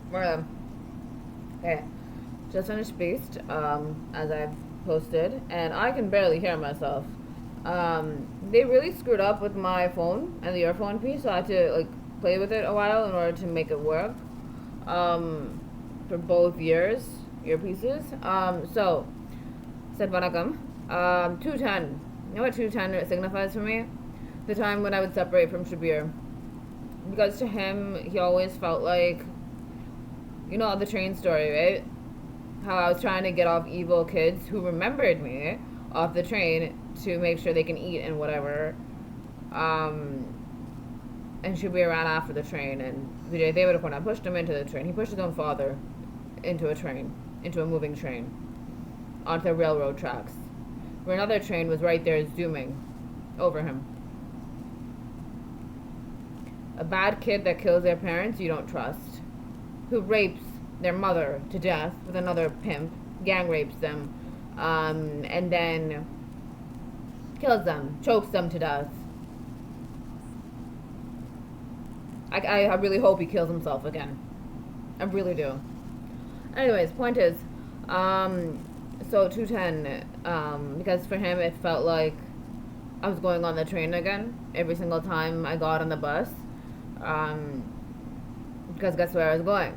Where okay, just finished Beast, as I've posted, and I can barely hear myself. They really screwed up with my phone and the earphone piece, so I had to like play with it a while in order to make it work. For both earpieces. So said Vanakam. 210. You know what 210 signifies for me? The time when I would separate from Shabir. Because to him, he always felt like, you know, the train story, right? How I was trying to get off evil kids who remembered me off the train to make sure they can eat and whatever. And Shabir ran after the train, and Vijay Devarakonda pushed him into the train. He pushed his own father into a train, into a moving train, onto the railroad tracks, where another train was right there zooming over him. A bad kid that kills their parents you don't trust, who rapes their mother to death with another pimp, gang rapes them, and then kills them, chokes them to death. I really hope he kills himself again. I really do. Anyways, point is, so 210, because for him it felt like I was going on the train again every single time I got on the bus, because guess where I was going?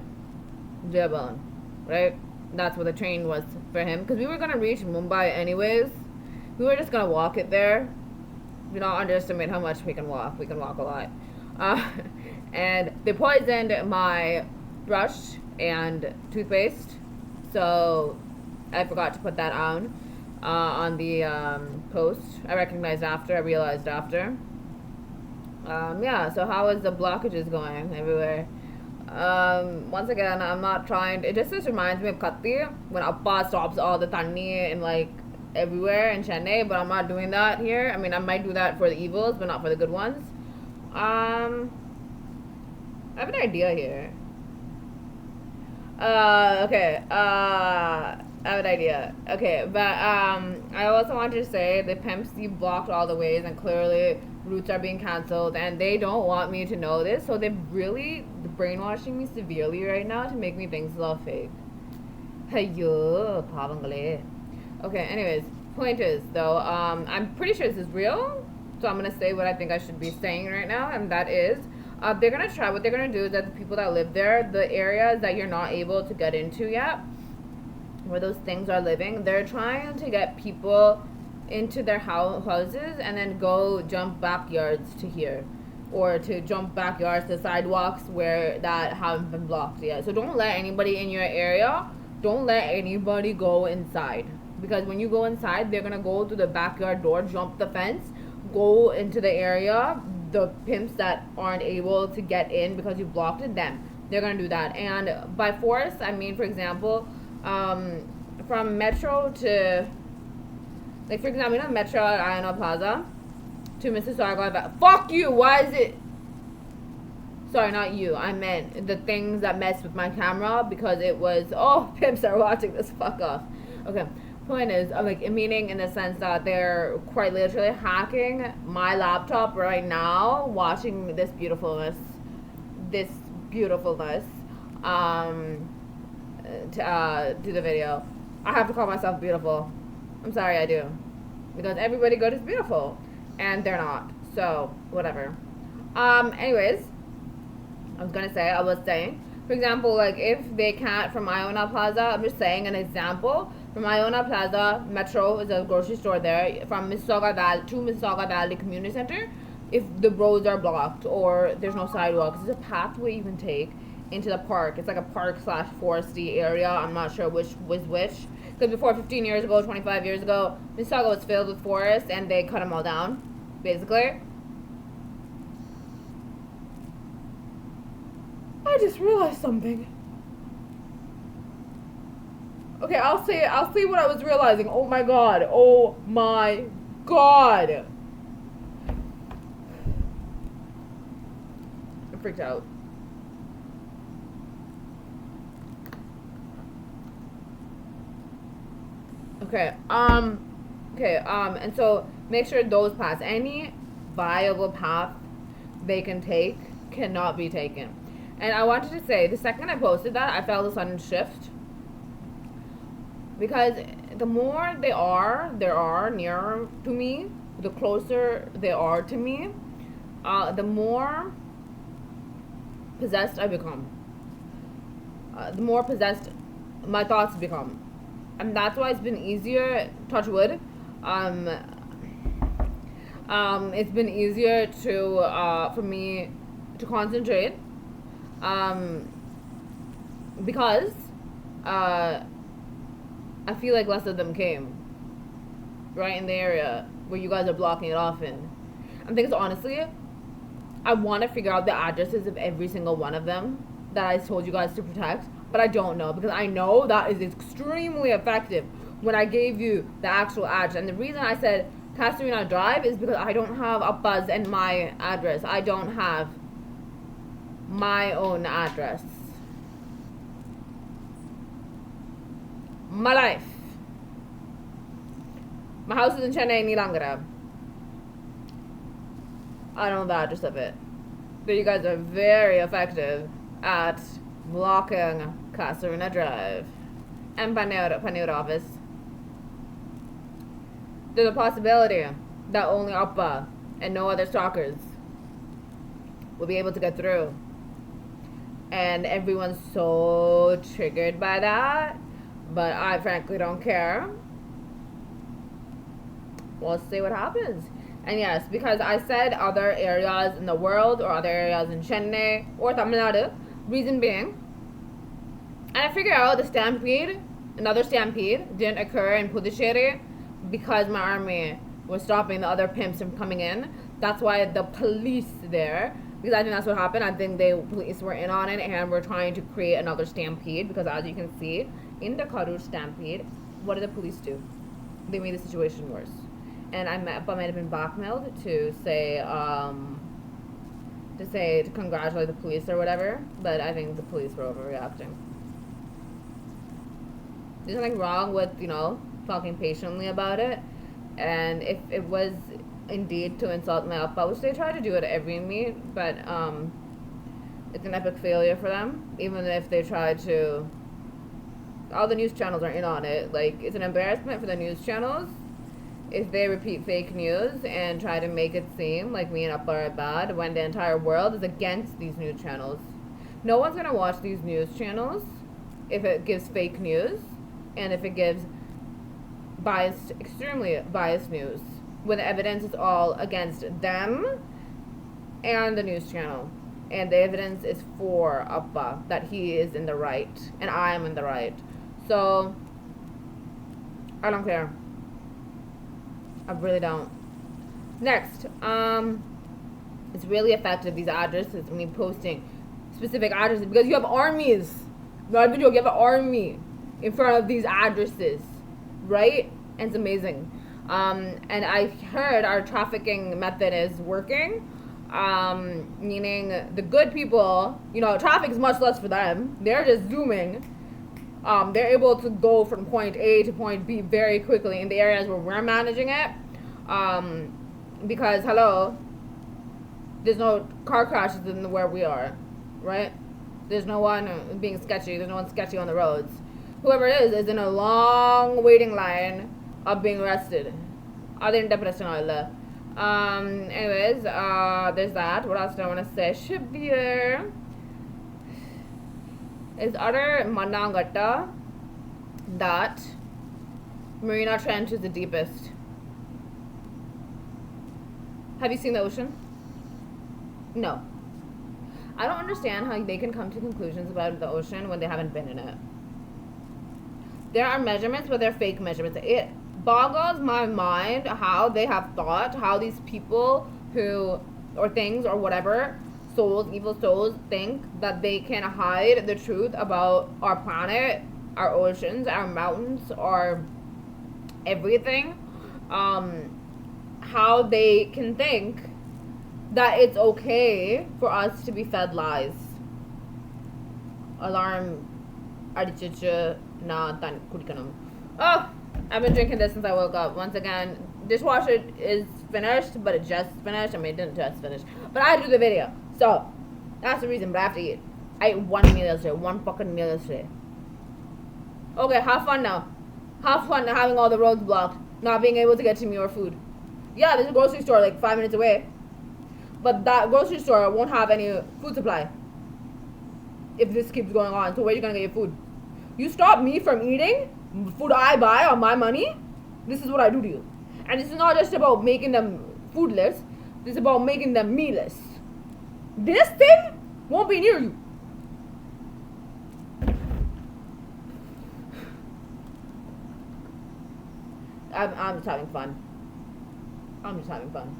Dearborn, right? That's where the train was for him, because we were going to reach Mumbai anyways. We were just going to walk it there. Do not underestimate how much we can walk. We can walk a lot. And they poisoned my brush and toothpaste, so I forgot to put that on the post. I recognized after, I realized after. Yeah, so how is the blockages going everywhere? Once again, I'm not trying to, it just reminds me of Katti when Appa stops all the tanni in like everywhere in Chennai, but I'm not doing that here. I mean, I might do that for the evils, but not for the good ones. I have an idea here. Okay. I have an idea. Okay, but I also want to say the pimps, you blocked all the ways, and clearly routes are being cancelled, and they don't want me to know this, so they're really brainwashing me severely right now to make me think it's all fake. Hey-yo, pavangale. Okay, anyways, point is though, I'm pretty sure this is real, so I'm gonna say what I think I should be saying right now, and that is, they're gonna try, what they're gonna do is that the people that live there, the areas that you're not able to get into yet, where those things are living, they're trying to get people into their houses and then go jump backyards to here, or to jump backyards to sidewalks where that haven't been blocked yet. So don't let anybody in your area, don't let anybody go inside, because when you go inside, they're gonna go to the backyard door, jump the fence, go into the area, the pimps that aren't able to get in because you blocked it, them, they're gonna do that. And by force, I mean, for example, from Metro to, like, for example, you know, Metro at Iona Plaza to Mississauga. Fuck you! Why is it? Sorry, not you. I meant the things that messed with my camera because it was. Oh, pimps are watching this. Fuck off. Okay. Point is, like, meaning in the sense that they're quite literally hacking my laptop right now, watching this beautifulness, to do the video. I have to call myself beautiful. I'm sorry, I do, because everybody good is beautiful, and they're not. So whatever. Anyways, I was saying, for example, like if they can't from Iona Plaza, I'm just saying an example. From Iona Plaza, Metro is a grocery store there. From Mississauga Valley to Mississauga Valley Community Center, if the roads are blocked or there's no sidewalks, there's a pathway you can take into the park. It's like a park slash foresty area. I'm not sure which was which. Because before 15 years ago, 25 years ago, Mississauga was filled with forests and they cut them all down, basically. I just realized something. Okay, I'll say what I was realizing. Oh my god. Oh my god. I freaked out. Okay, and so make sure those paths, any viable path they can take, cannot be taken. And I wanted to say, the second I posted that, I felt a sudden shift. Because the more they are nearer to me, the closer they are to me, the more possessed I become. The more possessed my thoughts become. And that's why it's been easier, touch wood, it's been easier to for me to concentrate, because I feel like less of them came right in the area where you guys are blocking it off in. I'm thinking, honestly, I want to figure out the addresses of every single one of them that I told you guys to protect, but I don't know, because I know that is extremely effective when I gave you the actual address. And the reason I said Castorina Drive is because I don't have Appa's and my address. I don't have my own address. My life. My house is in Chennai, Nilangara. I don't know the address of it. But you guys are very effective at blocking Castorina Drive and Panur office. There's a possibility that only Appa and no other stalkers will be able to get through. And everyone's so triggered by that, but I frankly don't care. We'll see what happens. And yes, because I said other areas in the world or other areas in Chennai or Tamil Nadu, reason being, and I figured out the stampede, another stampede, didn't occur in Puducherry because my army was stopping the other pimps from coming in. That's why the police there, because I think that's what happened. I think the police were in on it and were trying to create another stampede, because as you can see, in the Karur stampede, what did the police do? They made the situation worse. And Appa might have been blackmailed to say, to congratulate the police or whatever, but I think the police were overreacting. There's nothing wrong with, talking patiently about it, and if it was indeed to insult my Appa, which they try to do at every meet, but it's an epic failure for them, even if they try to, all the news channels are in on it, like, it's an embarrassment for the news channels if they repeat fake news and try to make it seem like me and Appa are bad when the entire world is against these news channels. No one's gonna watch these news channels if it gives fake news and if it gives biased, extremely biased news, when the evidence is all against them and the news channel. And the evidence is for Appa, that he is in the right and I am in the right. So I don't care. I really don't. Next, it's really effective, these addresses, me posting specific addresses, because you have armies. You have an army in front of these addresses, right? And it's amazing. And I heard our trafficking method is working, meaning the good people, traffic is much less for them. They're just zooming. They're able to go from point A to point B very quickly in the areas where we're managing it. Because, hello, there's no car crashes in where we are, right? There's no one being sketchy. There's no one sketchy on the roads. Whoever it is in a long waiting line of being arrested. Anyways, there's that. What else do I want to say? Shibir is utter Manangatta that Marina Trench is the deepest. Have you seen the ocean? No. I don't understand how they can come to conclusions about the ocean when they haven't been in it. There are measurements, but they're fake measurements. It boggles my mind how they have thought, how these people or things or whatever, souls, evil souls, think that they can hide the truth about our planet, our oceans, our mountains, our everything. How they can think that it's okay for us to be fed lies. Alarm. Oh, I've been drinking this since I woke up. Once again, dishwasher is finished, but it just finished. I mean, it didn't just finish, but I had to do the video, so that's the reason. But I have to eat. I ate one meal yesterday. One fucking meal yesterday. Okay, have fun now. Have fun having all the roads blocked. Not being able to get to me or food. Yeah, there's a grocery store like 5 minutes away. But that grocery store won't have any food supply. If this keeps going on. So where are you going to get your food? You stop me from eating food I buy on my money. This is what I do to you. And this is not just about making them foodless. This is about making them meatless. This thing won't be near you. I'm just having fun. I'm just having fun.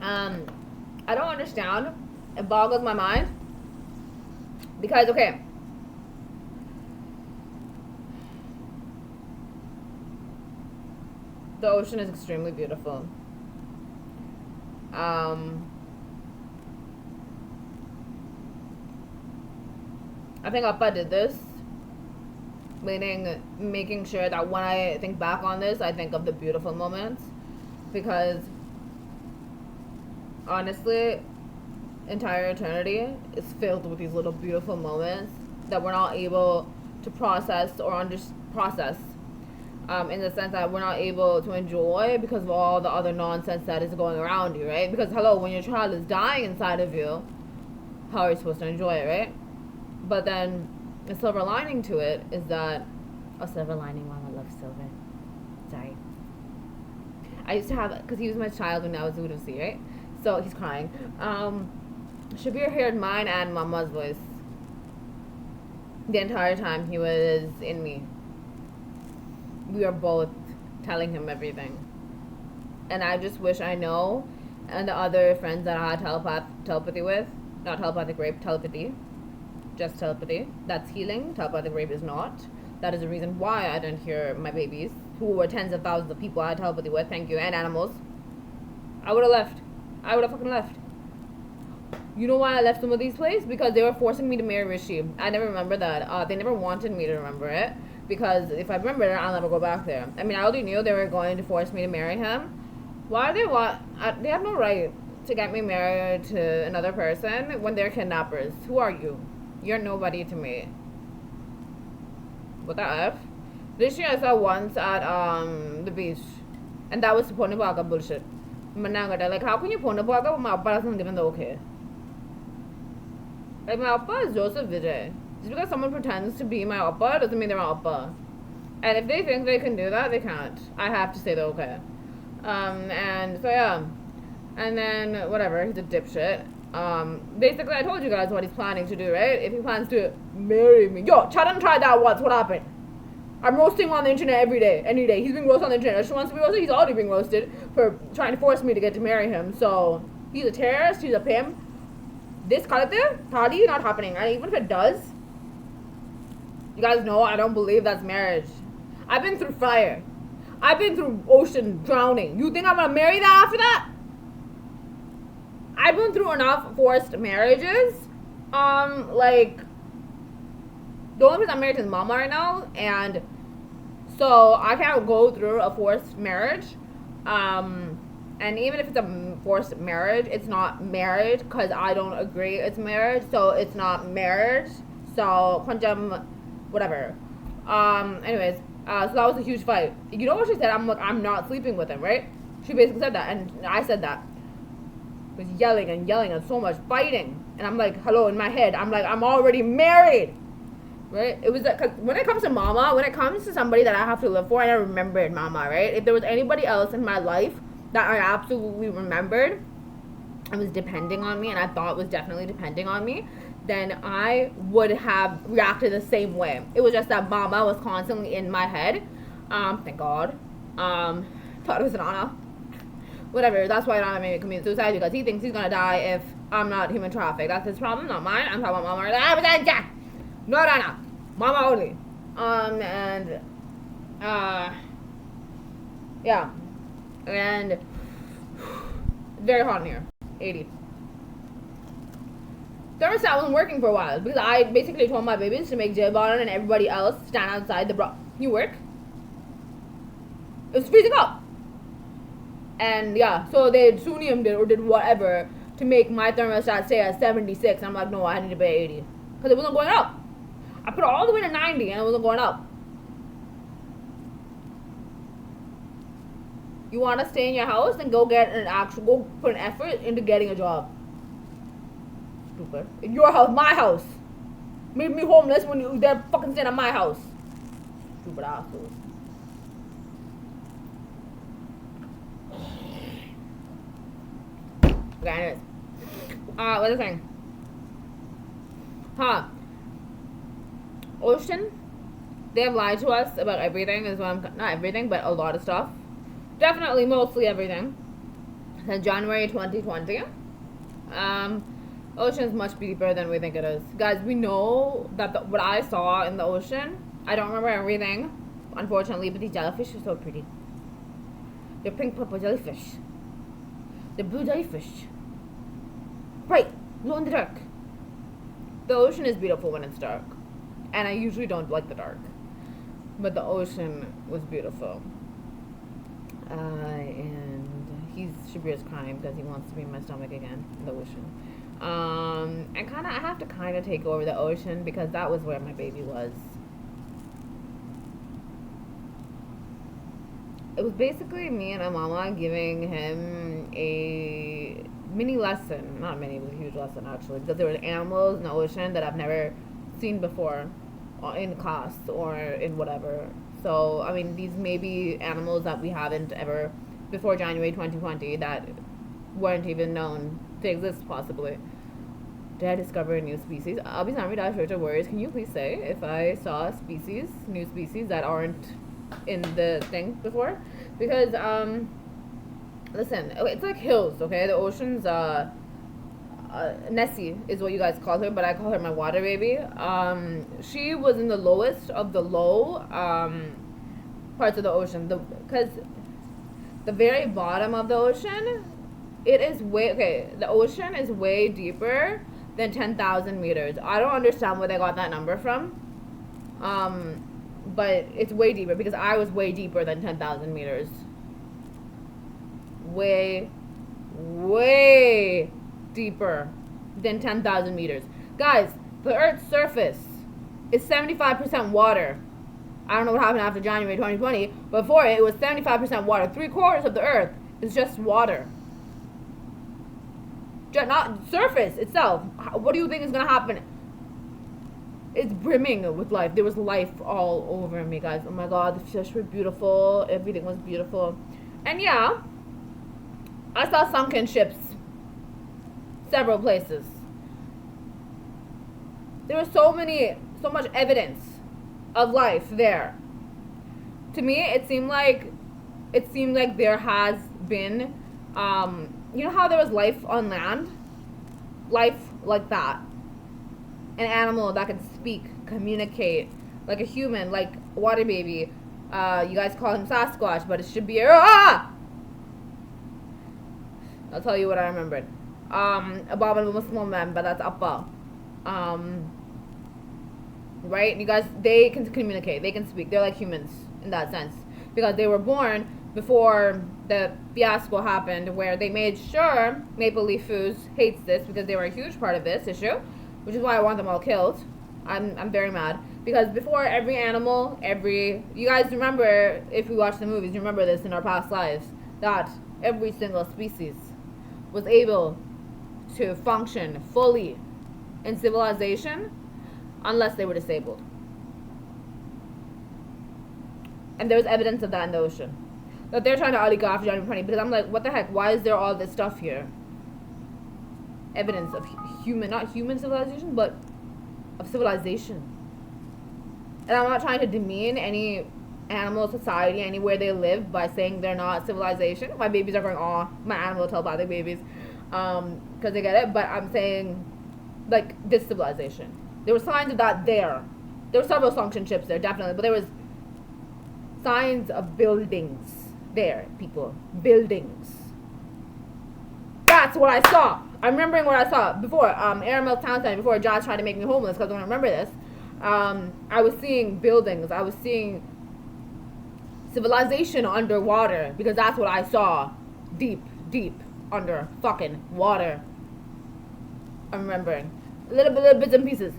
I don't understand. It boggles my mind. Because, okay. The ocean is extremely beautiful. I think Appa did this, meaning making sure that when I think back on this, I think of the beautiful moments, because honestly, entire eternity is filled with these little beautiful moments that we're not able to process or process. In the sense that we're not able to enjoy because of all the other nonsense that is going around you, right? Because hello, when your child is dying inside of you, how are you supposed to enjoy it, right? But then the silver lining to it is that a silver lining, Mama loves silver. Sorry. I used to have, because he was my child when I was Udasi, right? So he's crying. Shabir heard mine and Mama's voice the entire time he was in me. We were both telling him everything. And I just wish I know, and the other friends that I had telepathy with, not telepathic rape, telepathy, just telepathy, that's healing. Telepathic rape is not. That is the reason why I didn't hear my babies, who were tens of thousands of people I had telepathy with, thank you, and animals. I would have left. I would have fucking left. You know why I left some of these places? Because they were forcing me to marry Rishi. I never remember that. They never wanted me to remember it. Because if I remember it, I'll never go back there. I mean, I already knew they were going to force me to marry him. Why do they want... they have no right to get me married to another person when they're kidnappers. Who are you? You're nobody to me. What the F? Rishi I saw once at the beach. And that was Ponipaga bullshit. Manangata, like, how can you Ponipaga when my Appa doesn't even know okay? Like, my Appa is Joseph Vijay. Just because someone pretends to be my Appa doesn't mean they're my Appa. And if they think they can do that, they can't. I have to say they're okay. And so yeah. And then, whatever, he's a dipshit. Basically, I told you guys what he's planning to do, right? If he plans to marry me. Yo, Chadan tried that once. What happened? I'm roasting on the internet every day, any day. He's being roasted on the internet. If she wants to be roasted, he's already being roasted for trying to force me to get to marry him. So, he's a terrorist, he's a pimp. This Kalate, party, not happening. And even if it does, you guys know I don't believe that's marriage. I've been through fire. I've been through ocean drowning. You think I'm gonna marry that after that? I've been through enough forced marriages. Like, the only person I'm married to is Mama right now, and so I can't go through a forced marriage. And even if it's a forced marriage, it's not marriage because I don't agree it's marriage, so it's not marriage. So, whatever. Anyways, so that was a huge fight. You know what she said? I'm like, I'm not sleeping with him, right? She basically said that, and I said that. Was yelling and so much fighting, and I'm like, hello, in my head, I'm like, I'm already married, right? It was like, cause when it comes to Mama, when it comes to somebody that I have to live for, I remembered Mama, right? If there was anybody else in my life that I absolutely remembered and was depending on me, and I thought was definitely depending on me, then I would have reacted the same way. It was just that Mama was constantly in my head. Thank God. Thought it was an honor. Whatever, that's why Rana made me commit suicide, because he thinks he's gonna die if I'm not human trafficked. That's his problem, not mine. I'm talking about Mama. No Rana. Mama only. Yeah. And very hot in here. 80. Thermostat wasn't working for a while because I basically told my babies to make Jay Baran and everybody else stand outside the bra. You work? It was freezing up. And yeah, so they sunniyamed it or did whatever to make my thermostat stay at 76. I'm like, no, I need to pay 80 because it wasn't going up. I put it all the way to 90 and it wasn't going up. You want to stay in your house and go put an effort into getting a job. Stupid. In your house, my house. Made me homeless when they're fucking staying at my house. Stupid assholes. Okay, anyways. What was I saying? Ocean. They have lied to us about everything. Not everything, but a lot of stuff. Definitely, mostly everything. Since January 2020. Ocean is much deeper than we think it is. Guys, we know that what I saw in the ocean, I don't remember everything, unfortunately, but these jellyfish are so pretty. They're pink purple jellyfish. They're blue jellyfish. Bright, glow in the dark. The ocean is beautiful when it's dark. And I usually don't like the dark. But the ocean was beautiful. And Shabir's crying because he wants to be in my stomach again, in the ocean. And I have to take over the ocean because that was where my baby was. It was basically me and my mama giving him a mini lesson. Not mini, it was a huge lesson actually, because there were animals in the ocean that I've never seen before in class or in whatever. So, I mean, these may be animals that we haven't ever, before January 2020, that weren't even known to exist, possibly. Did I discover a new species? Words. Can you please say if I saw new species that aren't in the thing before? Because, listen, it's like hills, okay? The ocean's, Nessie is what you guys call her, but I call her my water baby. She was in the lowest of the low parts of the ocean, because the very bottom of the ocean, the ocean is way deeper than 10,000 meters. I don't understand where they got that number from, but it's way deeper, because I was way deeper than 10,000 meters. Way deeper than 10,000 meters. Guys, the Earth's surface is 75% water. I don't know what happened after January 2020, but before it was 75% water. 3/4 of the Earth is just water. Not surface itself. What do you think is going to happen? It's brimming with life. There was life all over me, guys. Oh my god, the fish were beautiful. Everything was beautiful. And yeah, I saw sunken ships several places. There was so much evidence of life there. To me, it seemed like there has been, you know how there was life on land? Life like that. An animal that can speak, communicate, like a human, like a water baby. You guys call him Sasquatch, but it should be I'll tell you what I remembered. A Muslim man, but that's Appa. Right? You guys, they can communicate, they can speak. They're like humans in that sense, because they were born before the fiasco happened, where they made sure Maple Leaf Foods hates this, because they were a huge part of this issue, which is why I want them all killed. I'm very mad, because before every animal, you guys remember, if we watch the movies, you remember this in our past lives, that every single species was able to function fully in civilization unless they were disabled. And there's evidence of that in the ocean. That they're trying to go after January 20, because I'm like, what the heck? Why is there all this stuff here? Evidence of not human civilization, but of civilization. And I'm not trying to demean any animal society anywhere they live by saying they're not civilization. My babies are going, oh, my animal telepathic babies, because they get it. But I'm saying, like, this civilization. There were signs of that there. There were several sunken ships there, definitely, but there was signs of buildings there, people. Buildings. That's what I saw. I'm remembering what I saw before. Airmail Town Center, before Josh tried to make me homeless, because I don't remember this. I was seeing buildings. I was seeing civilization underwater, because that's what I saw. Deep, deep under fucking water. I'm remembering. Little bits and pieces.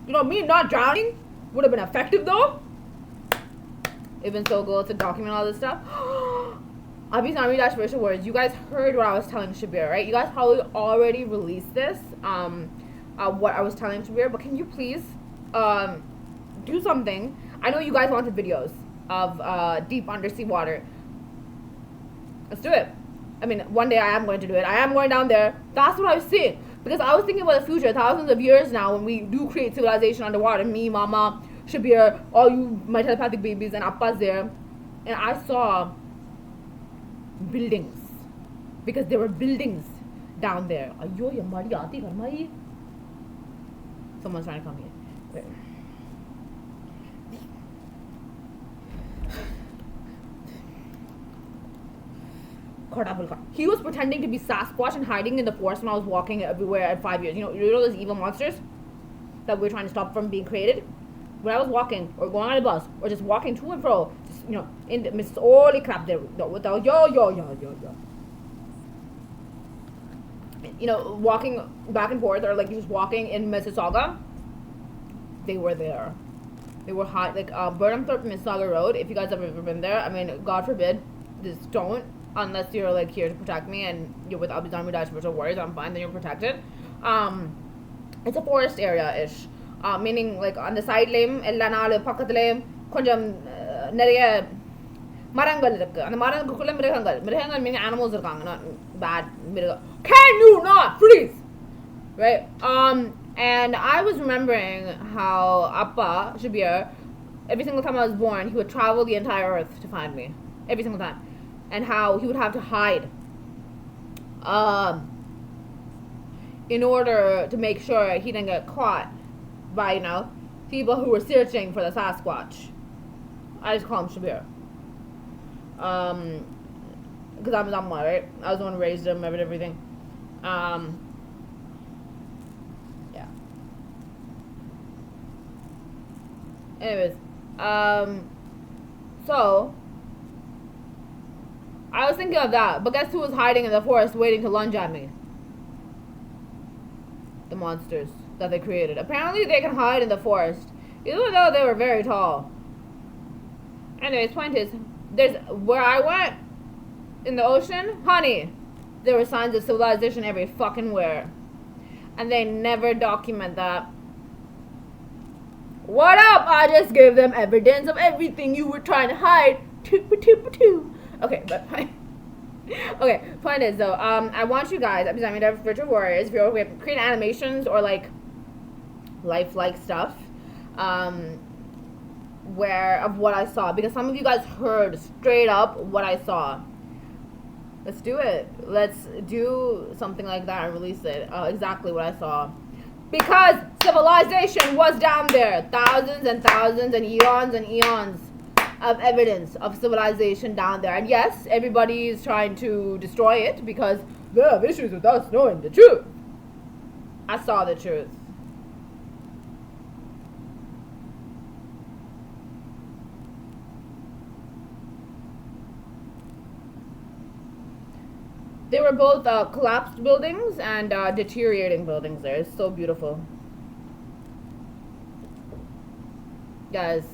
You know, me not drowning would have been effective though. It'd been so good to document all this stuff. Abhi's Army Dash Virtual Words. You guys heard what I was telling Shabir, right? You guys probably already released this. What I was telling Shabir, but can you please do something? I know you guys wanted videos of deep undersea water. Let's do it. I mean, one day I am going to do it. I am going down there. That's what I was saying. Because I was thinking about the future, thousands of years now, when we do create civilization underwater. Me, Mama, Shabir, all you, my telepathic babies, and Appa's there. And I saw buildings. Because there were buildings down there. Someone's trying to come here. Wait. He was pretending to be Sasquatch and hiding in the forest when I was walking everywhere at 5 years. You know those evil monsters that we're trying to stop from being created? When I was walking or going on a bus or just walking to and fro, just, in the midst all the crap there with the walking back and forth, or like just walking in Mississauga, they were there. They were hot, like Burnhamthorpe Mississauga Road. If you guys have ever been there, I mean, God forbid, just don't. Unless you're like here to protect me and you're with Abhi's Army Dash Virtual Warriors, I'm fine, then you're protected. It's a forest area-ish. Meaning like on the side lane, konjam neriya marangal irukku. And the marangalukkulla mrigangal meaning animals irukanga, not bad mriga. Can you not freeze? Right? And I was remembering how Appa Shabir, every single time I was born, he would travel the entire earth to find me. Every single time. And how he would have to hide in order to make sure he didn't get caught by, people who were searching for the Sasquatch. I just call him Shabir. Because I'm his amma, right? I was the one who raised him, everything. Yeah. Anyways, so I was thinking of that, but guess who was hiding in the forest waiting to lunge at me? The monsters that they created. Apparently they can hide in the forest, even though they were very tall. Anyways, point is, where I went in the ocean, honey, there were signs of civilization every fucking where. And they never document that. What up? I just gave them evidence of everything you were trying to hide. Okay, but fine. Okay, point is though, I want you guys, because I mean, virtual warriors, if you're creating animations or like lifelike stuff, of what I saw, because some of you guys heard straight up what I saw. Let's do it. Let's do something like that and release it. Exactly what I saw. Because civilization was down there. Thousands and thousands and eons of evidence of civilization down there. And yes, everybody is trying to destroy it because they have issues with us knowing the truth. I saw the truth. They were both collapsed buildings and deteriorating buildings there. It's so beautiful. Guys,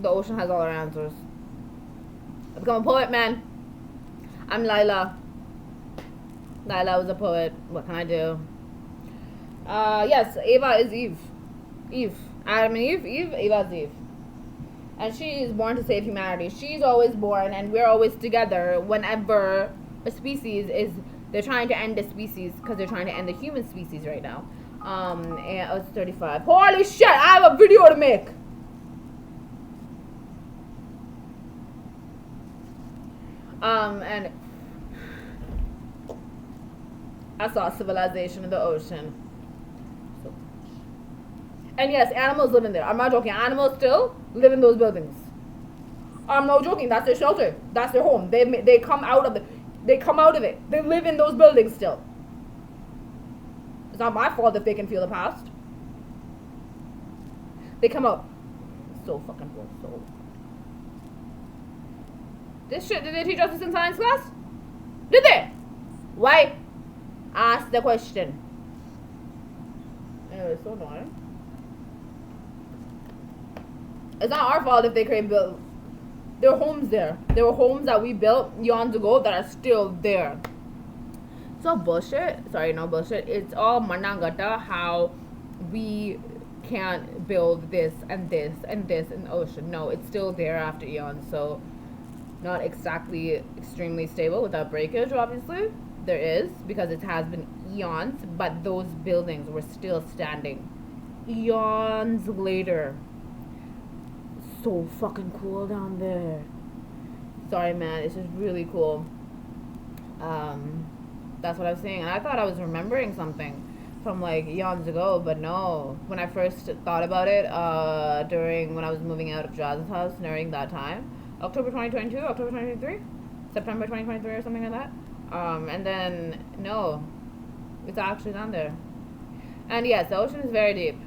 the ocean has all our answers. I've become a poet, man. I'm Lila. Lila was a poet. What can I do? Yes, Eva is Eve. Eve. Adam and Eve. Eva is Eve. And she is born to save humanity. She's always born and we're always together whenever a species is, they're trying to end a species because they're trying to end the human species right now. And it's 35. Holy shit, I have a video to make. And I saw civilization in the ocean. So, and yes, animals live in there. I'm not joking. Animals still live in those buildings. I'm not joking. That's their shelter. That's their home. They come out of it. They come out of it. They live in those buildings still. It's not my fault if they can feel the past. They come out. So fucking cool. So. This shit, did they teach us this in science class? Did they? Why? Ask the question. Anyway, it's so annoying. It's not our fault if they create build. There were homes there. There were homes that we built eons ago that are still there. It's all bullshit. Sorry, no bullshit. It's all manangata how we can't build this and this and this in the ocean. No, it's still there after eons. So not exactly extremely stable without breakage, obviously. There is, because it has been eons, but those buildings were still standing eons later. So fucking cool down there. Sorry, man, it's just really cool. That's what I was saying, and I thought I was remembering something from like eons ago, but no. When I first thought about it, when I was moving out of Jazz's house during that time, October 2022, October 2023, September 2023 or something like that. And then no, it's actually down there. And yes, the ocean is very deep.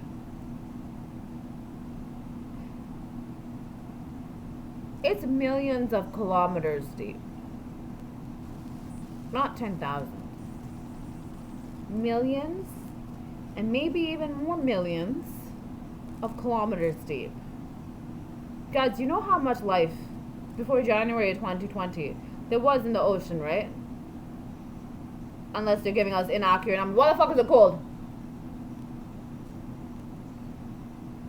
It's millions of kilometers deep. Not 10,000. Millions, and maybe even more millions of kilometers deep. Guys, you know how much life before January 2020 there was in the ocean, right? Unless they're giving us inaccurate numbers. What the fuck is it called?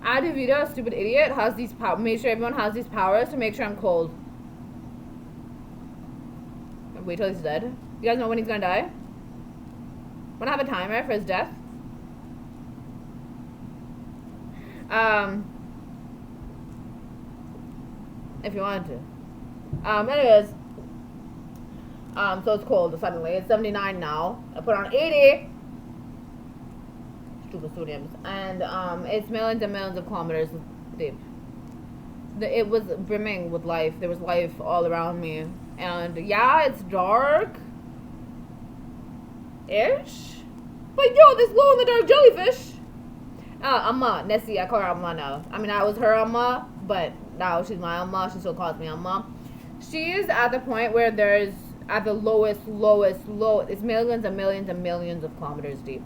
Adivita, stupid idiot, has these made sure everyone has these powers to make sure I'm cold. Wait till he's dead. You guys know when he's gonna die? Wanna have a timer for his death? If you wanted to. Anyways. So it's cold suddenly. It's 79 now. I put on 80. Stupid sunniyamed. And it's millions and millions of kilometers deep. It was brimming with life. There was life all around me. And yeah, it's dark. Ish. But yo, this glow in the dark jellyfish. Amma, Nessie, I call her Amma now. I mean, I was her Amma, but now she's my Amma. She still calls me Amma. She is at the point where there's at the lowest. It's millions and millions and millions of kilometers deep.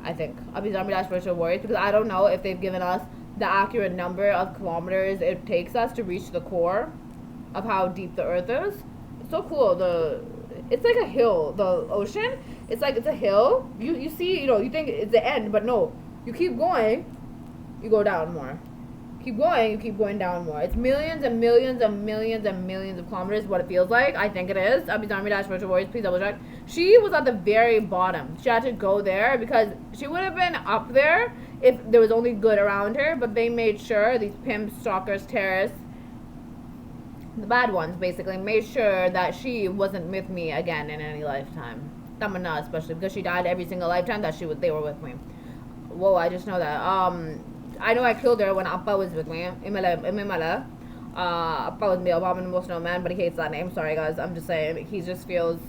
I think. I'll be zombie dash virtual warriors because I don't know if they've given us the accurate number of kilometers it takes us to reach the core of how deep the earth is. It's so cool. It's like a hill. The ocean, it's a hill. You see, you think it's the end, but no. You keep going, you go down more. Keep going, you keep going down more. It's millions and millions and millions and millions of kilometers, what it feels like. I think it is. I'll be zombie dash virtual warriors, please double check. She was at the very bottom. She had to go there because she would have been up there if there was only good around her, but they made sure, these pimps, stalkers, terrorists, the bad ones basically, made sure that she wasn't with me again in any lifetime. Tamana especially, because she died every single lifetime that they were with me. Whoa, I just know that. I know I killed her when Appa was with me. Appa was the abominable man, but he hates that name. Sorry guys, I'm just saying. He just feels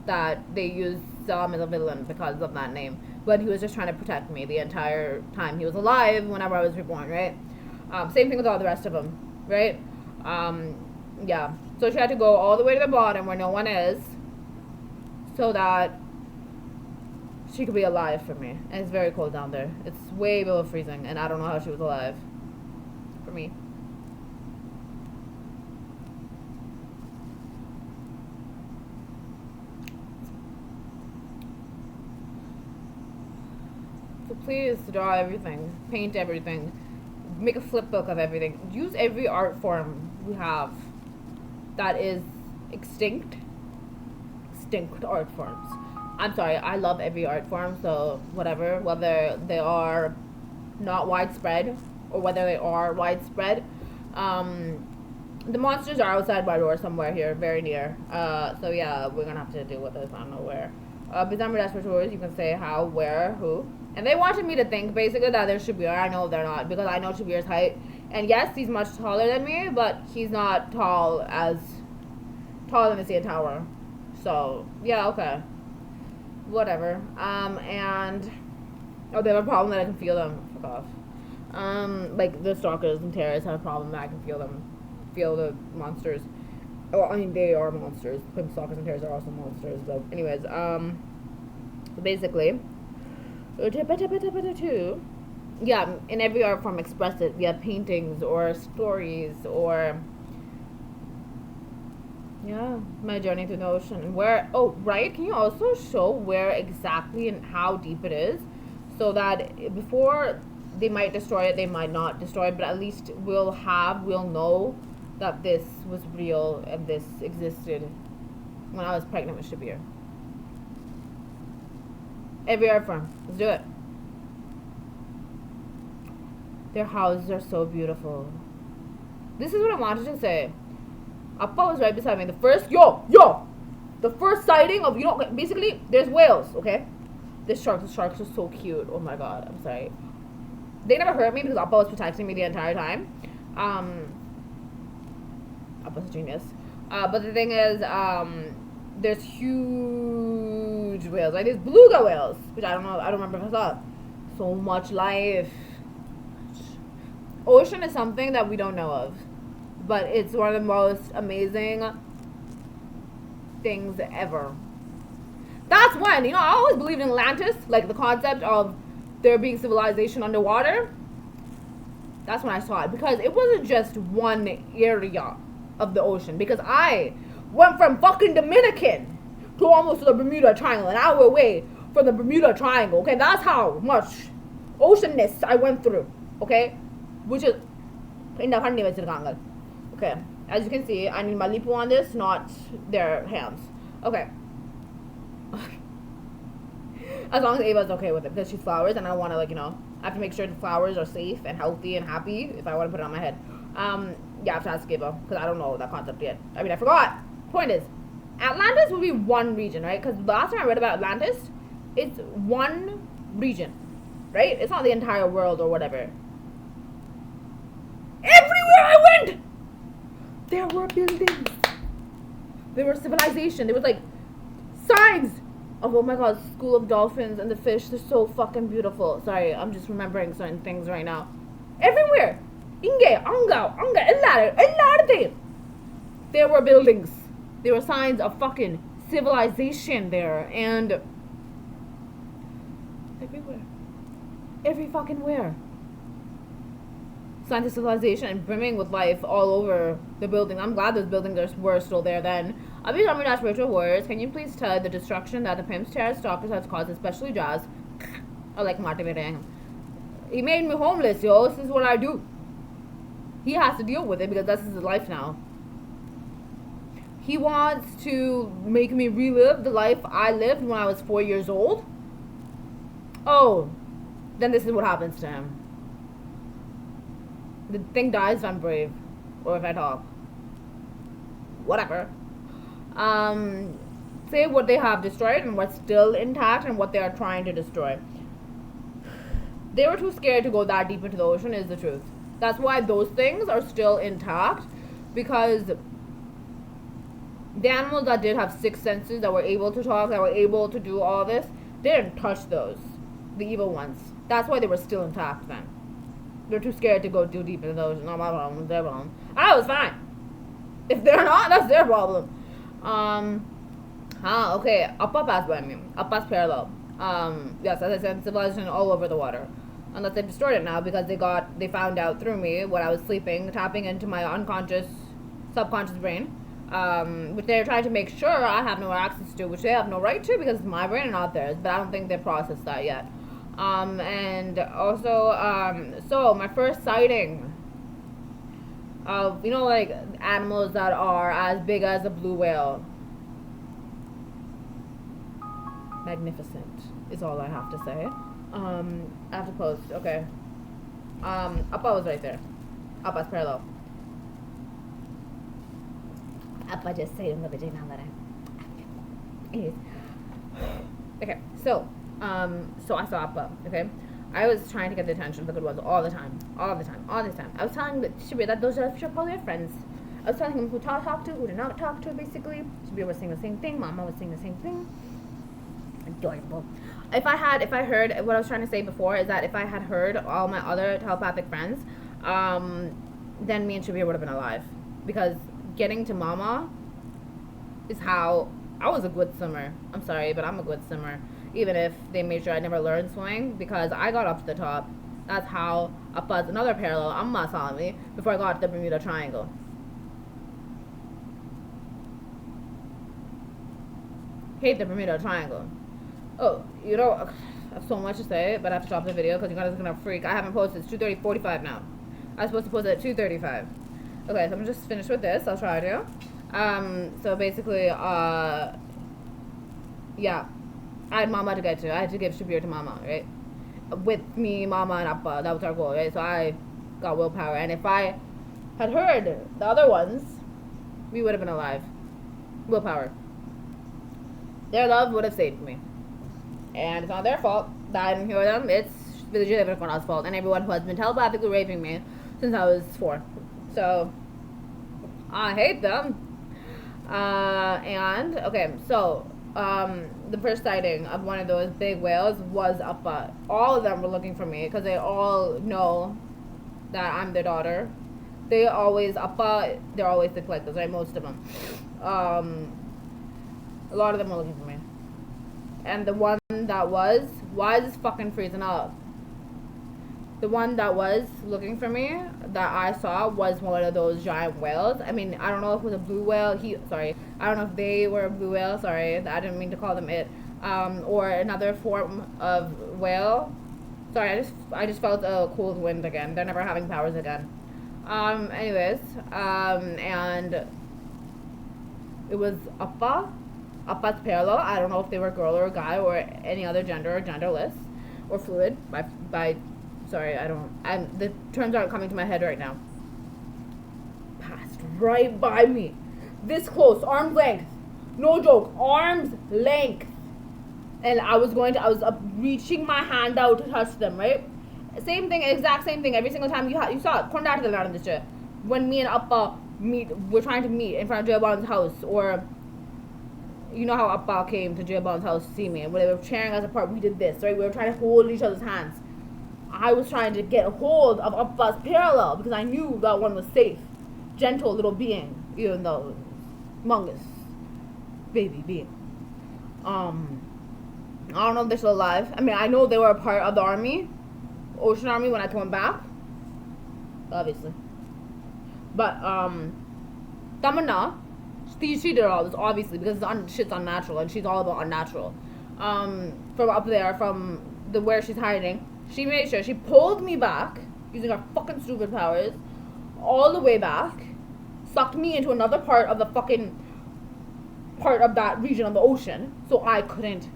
that they use as a villain because of that name. But he was just trying to protect me the entire time he was alive whenever I was reborn, right? Same thing with all the rest of them, right? Yeah. So she had to go all the way to the bottom where no one is so that she could be alive for me. And it's very cold down there. It's way below freezing, and I don't know how she was alive for me. So please draw everything, paint everything, make a flip book of everything. Use every art form we have that is extinct art forms. I'm sorry, I love every art form, so whatever, whether they are not widespread or whether they are widespread. The monsters are outside my door somewhere here, very near. So yeah, we're gonna have to deal with this. I don't know where. Bizarre Dash Virtual, you can say how, where, who. And they wanted me to think basically that they're Shabir. I know they're not, because I know Shabir's height. And yes, he's much taller than me, but he's not taller than the CN Tower. So yeah, okay. Whatever. And they have a problem that I can feel them. Fuck off. Like the stalkers and terrorists have a problem that I can feel them. Feel the monsters. Well, I mean, they are monsters. Pimp stalkers and terrorists are also monsters. But anyways, Basically, yeah, in every art form express it via paintings or stories or yeah, my journey through the ocean. And where, oh, right, can you also show where exactly and how deep it is so that before they might destroy it, they might not destroy it, but at least we'll know that this was real and this existed when I was pregnant with Shabir. Every art form. Let's do it. Their houses are so beautiful. This is what I wanted to say. Appa was right beside me. The first sighting of, basically, there's whales, okay? The sharks are so cute. Oh my god, I'm sorry. They never hurt me because Appa was protecting me the entire time. Appa's a genius. But the thing is, there's huge whales. Like, there's beluga whales, which I don't remember if I saw. So much life. Ocean is something that we don't know of, but it's one of the most amazing things ever. That's when, I always believed in Atlantis, like the concept of there being civilization underwater. That's when I saw it, because it wasn't just one area of the ocean, because I went from fucking Dominican to almost to the Bermuda Triangle, an hour away from the Bermuda Triangle, okay? That's how much oceanness I went through, okay? Which is okay, as you can see, I need my lipo on this, not their hands. Okay. As long as Ava's okay with it, because she's flowers and I want to, I have to make sure the flowers are safe and healthy and happy if I want to put it on my head. Yeah, I have to ask Ava, because I don't know that concept yet. I mean, I forgot. Point is, Atlantis will be one region, right? Because the last time I read about Atlantis, it's one region, right? It's not the entire world or whatever. Everywhere I went, there were buildings. There were civilization. There was signs of, oh my god, school of dolphins and the fish. They're so fucking beautiful. Sorry, I'm just remembering certain things right now. Everywhere. Inge, anga, ellade. There were buildings. There were signs of fucking civilization there. And everywhere. Every fucking where. Signs of civilization and brimming with life all over the building. I'm glad those buildings were still there then. I'll be talking about spiritual warriors. Can you please tell the destruction that the pimps, terrorists, stalkers has caused, especially Jazz? I like motivating. He made me homeless, yo. This is what I do. He has to deal with it because this is his life now. He wants to make me relive the life I lived when I was 4 years old. Oh, then this is what happens to him. The thing dies if I'm brave, or if I talk. Whatever. Say what they have destroyed and what's still intact and what they are trying to destroy. They were too scared to go that deep into the ocean, is the truth. That's why those things are still intact, because the animals that did have six senses, that were able to talk, that were able to do all this, they didn't touch those, the evil ones. That's why they were still intact then. They're too scared to go too deep into the ocean. Not my problem, it's their problem. I was fine. If they're not, that's their problem. Okay, Appa passed by me. Appa's parallel. Yes, as I said, civilization all over the water. Unless they've destroyed it now because they found out through me when I was sleeping, tapping into my unconscious, subconscious brain, which they're trying to make sure I have no access to, which they have no right to because it's my brain and not theirs, but I don't think they've processed that yet. And also, so my first sighting of, animals that are as big as a blue whale. Magnificent is all I have to say. I have to post, okay. Appa was right there. Appa's parallel. Appa just said another day now that Anyways. Okay, so I saw Appa, okay? I was trying to get the attention of the good ones all the time. I was telling Shabir that those are probably your friends. I was telling him who to talk to, who to not talk to, basically. Shabir was saying the same thing. Mama was saying the same thing. Adorable. If I heard, what I was trying to say before is that if I had heard all my other telepathic friends, then me and Shabir would have been alive. Because getting to Mama is how I was a good swimmer. I'm sorry, but I'm a good swimmer. even if they made sure I never learned swimming, because I got up to the top. That's how Appa's another parallel Amma saw me before I got to the Bermuda Triangle. Hate the Bermuda Triangle. Oh, you know, I have so much to say, but I have to stop the video because you guys are gonna freak. I haven't posted. It's 2:45 now. I was supposed to post it at 2:35. Okay, so I'm just finished with this. I'll try to. So basically, yeah, I had Mama to get to. I had to give Shabir to Mama, right? With me, Mama, and Appa. That was our goal, right? So I got willpower, and if I had heard the other ones, we would have been alive. Willpower. Their love would have saved me. And it's not their fault that I didn't hear them. It's legit everyone's fault. And everyone who has been telepathically raping me since I was 4. So, I hate them. And, okay, so, the first sighting of one of those big whales was Appa. All of them were looking for me because they all know that I'm their daughter. They always, Appa, they're always sick like this, right? Most of them. A lot of them were looking for me. And the one that was, why is this fucking freezing up? The one that was looking for me, that I saw, was one of those giant whales. I mean, I don't know if it was a blue whale. I don't know if they were a blue whale. Sorry, I didn't mean to call them it. Or another form of whale. Sorry, I just felt a cold wind again. They're never having powers again. Anyways, and it was Appa's parallel. I don't know if they were a girl or a guy or any other gender or genderless or fluid. Sorry, the terms aren't coming to my head right now. Passed right by me. This close, arm's length. No joke, arm's length. And I was reaching my hand out to touch them, right? Same thing, exact same thing. Every single time you saw it. When me and Appa we're trying to meet in front of Jeroboam's house, or you know how Appa came to Jeroboam's house to see me, and when they were tearing us apart, we did this, right? We were trying to hold each other's hands. I was trying to get a hold of Appa's parallel because I knew that one was safe. Gentle little being, even though humongous baby being. I don't know if they're still alive. I mean, I know they were a part of the army, Ocean Army, when I came back, obviously. But Tamanna, she did all this obviously because shit's unnatural and she's all about unnatural. From up there, from where she's hiding, she made sure she pulled me back using her fucking stupid powers, all the way back, sucked me into another part of the fucking part of that region of the ocean, so I couldn't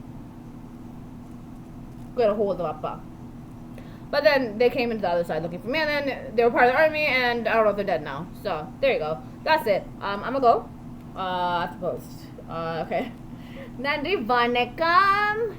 get a hold of Appa. But then they came into the other side looking for me, and then they were part of the army, and I don't know if they're dead now. So, there you go. That's it. I'm gonna go. I have to post. Okay. Nandri Vanakkam.